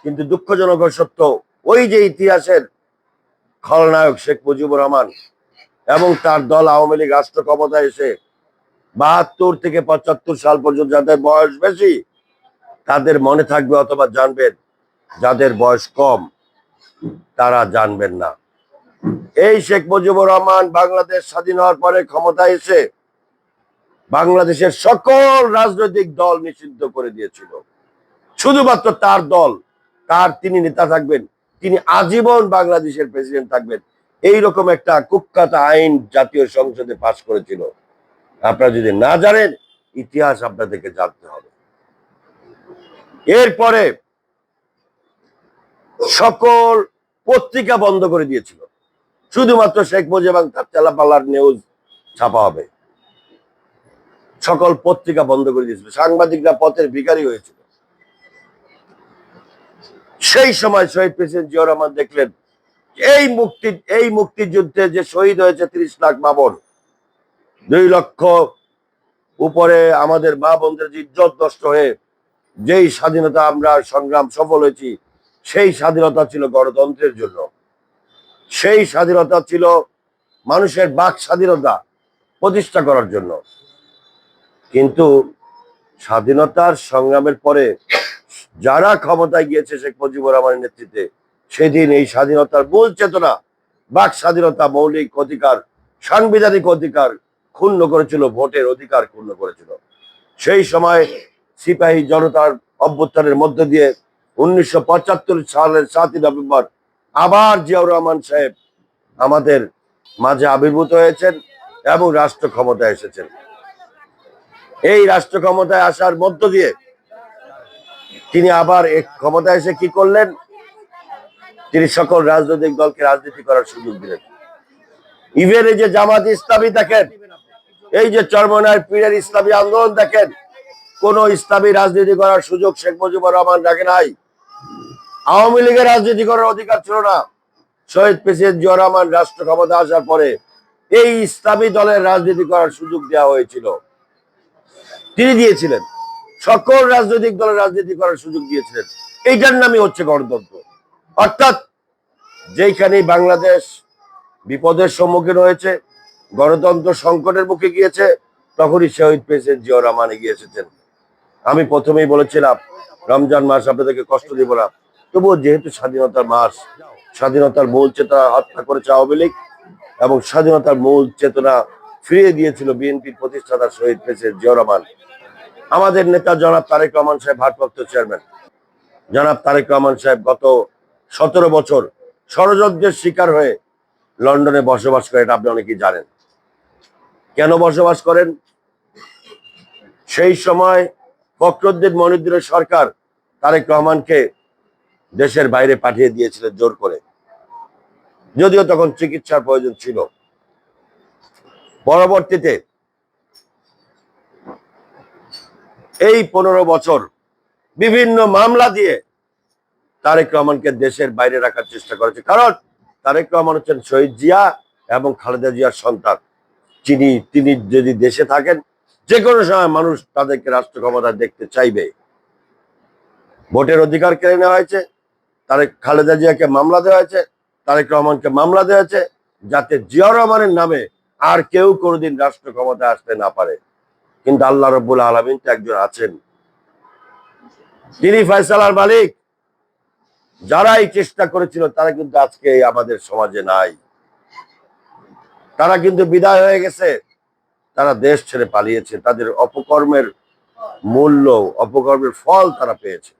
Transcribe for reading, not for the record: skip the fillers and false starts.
কিন্তু দুঃখজনক সত্য, ওই যে ইতিহাসের খলনায়ক শেখ মুজিবুর রহমান এবং তার দল আওয়ামী লীগ রাষ্ট্র ক্ষমতায় এসে 72 থেকে 75 সাল পর্যন্ত যাদের বয়স বেশি তাদের মনে থাকবে অথবা জানবেন, যাদের বয়স কম তারা জানবেন না। এই শেখ মুজিবুর রহমান বাংলাদেশ স্বাধীন হওয়ার পরে ক্ষমতায় এসে বাংলাদেশের সকল রাজনৈতিক দল নিষিদ্ধ করে দিয়েছিল। শুধুমাত্র তার দল, তিনি নেতা থাকবেন, তিনি আজীবন বাংলাদেশের প্রেসিডেন্ট থাকবেন, এইরকম একটা কুখ্যাত আইন জাতীয় সংসদে পাশ করেছিল। আপনারা যদি না জানেন, ইতিহাস আপনাদেরকে জানতে হবে। এরপরে সকল পত্রিকা বন্ধ করে দিয়েছিল, শুধুমাত্র শেখ মুজিব এবং তার চালাপাল্লার নিউজ ছাপা হবে। সকল পত্রিকা বন্ধ করে দিয়েছিল, সাংবাদিকরা পথের ভিখারি হয়েছিল। সেই সময় শহীদ প্রেসিডেন্ট জিয়াউর রহমান দেখলেন এই মুক্তিযুদ্ধে যে শহীদ হয়েছে 30 লাখ মা-বোন, 2 লক্ষ উপরে আমাদের মা বোনদের ইজ্জত নষ্ট হয়ে যেই স্বাধীনতা আমরা সংগ্রাম সফল হয়েছি, সেই স্বাধীনতা ছিল গণতন্ত্রের জন্য, সেই স্বাধীনতা ছিল মানুষের বাক স্বাধীনতা প্রতিষ্ঠা করার জন্য। কিন্তু স্বাধীনতার সংগ্রামের পরে যারা ক্ষমতায় গিয়েছে শেখ মুজিবুর রহমানের নেতৃত্বে, সেদিন এই স্বাধীনতার মূল চেতনা, বাক স্বাধীনতা, মৌলিক অধিকার, সাংবিধানিক অধিকার ক্ষুণ্ণ করেছিল, ভোটের অধিকার ক্ষুণ্ণ করেছিল। সেই সময় সিপাহী জনতার অভ্যুত্থানের মধ্য দিয়ে 1975 সালের 7ই নভেম্বর আবার জিয়াউর রহমান সাহেব আমাদের মাঝে আবির্ভূত হয়েছেন এবং রাষ্ট্র ক্ষমতায় এসেছেন। এই রাষ্ট্র ক্ষমতায় আসার মধ্য দিয়ে তিনি আবার ক্ষমতায় এসে কি করলেন, তিনি সকল রাজনৈতিক দলকে রাজনীতি করার সুযোগ দিলেন। ইভেন এই যে জামাত ইসলামী দেখেন, এই যে চরমনার পীরের ইসলামী আন্দোলন দেখেন, কোন ইসলামী রাজনীতি করার সুযোগ শেখ মুজিবুর রহমান রাখে নাই। আওয়ামী লীগের রাজনীতি করার অধিকার ছিল না। শহীদ প্রেসিডেন্ট জিয়াউর রহমান রাষ্ট্র ক্ষমতা আসার পরে এই ইসলামী দলের রাজনীতি করার সুযোগ দেওয়া হয়েছিল, তিনি দিয়েছিলেন। সকল রাজনৈতিক দলের রাজনীতি করার সুযোগ দিয়েছিলেন। এইটার নামই হচ্ছে গণতন্ত্র। অর্থাৎ যেখানে বাংলাদেশ বিপদের সম্মুখীন হয়েছে, গণতন্ত্র সংকটের মুখে গিয়েছে, তখনই শহীদ প্রেসিডেন্ট জিয়াউর রহমান এগিয়ে এসেছেন। আমি প্রথমেই বলেছিলাম রমজান মাস আপনাদেরকে কষ্ট দিব না, তবুও যেহেতু স্বাধীনতার মাস, স্বাধীনতার মূল চেতনা হত্যা করেছে আওয়ামী লীগ এবং স্বাধীনতার মূল চেতনা ফিরিয়ে দিয়েছিল বিএনপির প্রতিষ্ঠাতা শহীদ প্রেসিডেন্ট জিয়াউর রহমান। আমাদের নেতা জনাব তারেক রহমান সাহেব, ভারপ্রাপ্ত চেয়ারম্যান জনাব তারেক রহমান সাহেব গত 17 বছর ষড়যন্ত্রের শিকার হয়ে লন্ডনে বসবাস করে। এটা আপনি অনেকেই জানেন। কেন বসবাস করেন? সেই সময় ফখরুদ্দিন মনিউদ্দিনের সরকার তারেক রহমানকে দেশের বাইরে পাঠিয়ে দিয়েছিলেন জোর করে, যদিও তখন চিকিৎসার প্রয়োজন ছিল। পরবর্তীতে এই 15 বছর বিভিন্ন মামলা দিয়ে তারেক রহমানকে দেশের বাইরে রাখার চেষ্টা করেছে। কারণ তারেক রহমান হচ্ছেন শহীদ জিয়া এবং খালেদা জিয়ার সন্তান। তিনি যদি দেশে থাকেন, যে কোনো সময় মানুষ তাদেরকে রাষ্ট্র ক্ষমতায় দেখতে চাইবে। ভোটের অধিকার কেড়ে নেওয়া হয়েছে, খালেদা জিয়াকে মামলা দেওয়া হয়েছে, তারেক রহমানকে মামলা দেওয়া হয়েছে, যাতে জিয়াউর রহমানের নামে আর কেউ কোনোদিন রাষ্ট্র ক্ষমতায় আসতে না পারে। কিন্তু আল্লাহ রাব্বুল আলামিন তো একজন আছেন, তিনি ফয়সালার মালিক। যারাই চেষ্টা করেছিল তারা কিন্তু আজকে আমাদের সমাজে নাই, তারা কিন্তু বিদায় হয়ে গেছে, তারা দেশ ছেড়ে পালিয়েছে, তাদের অপকর্মের মূল্য, অপকর্মের ফল তারা পেয়েছে।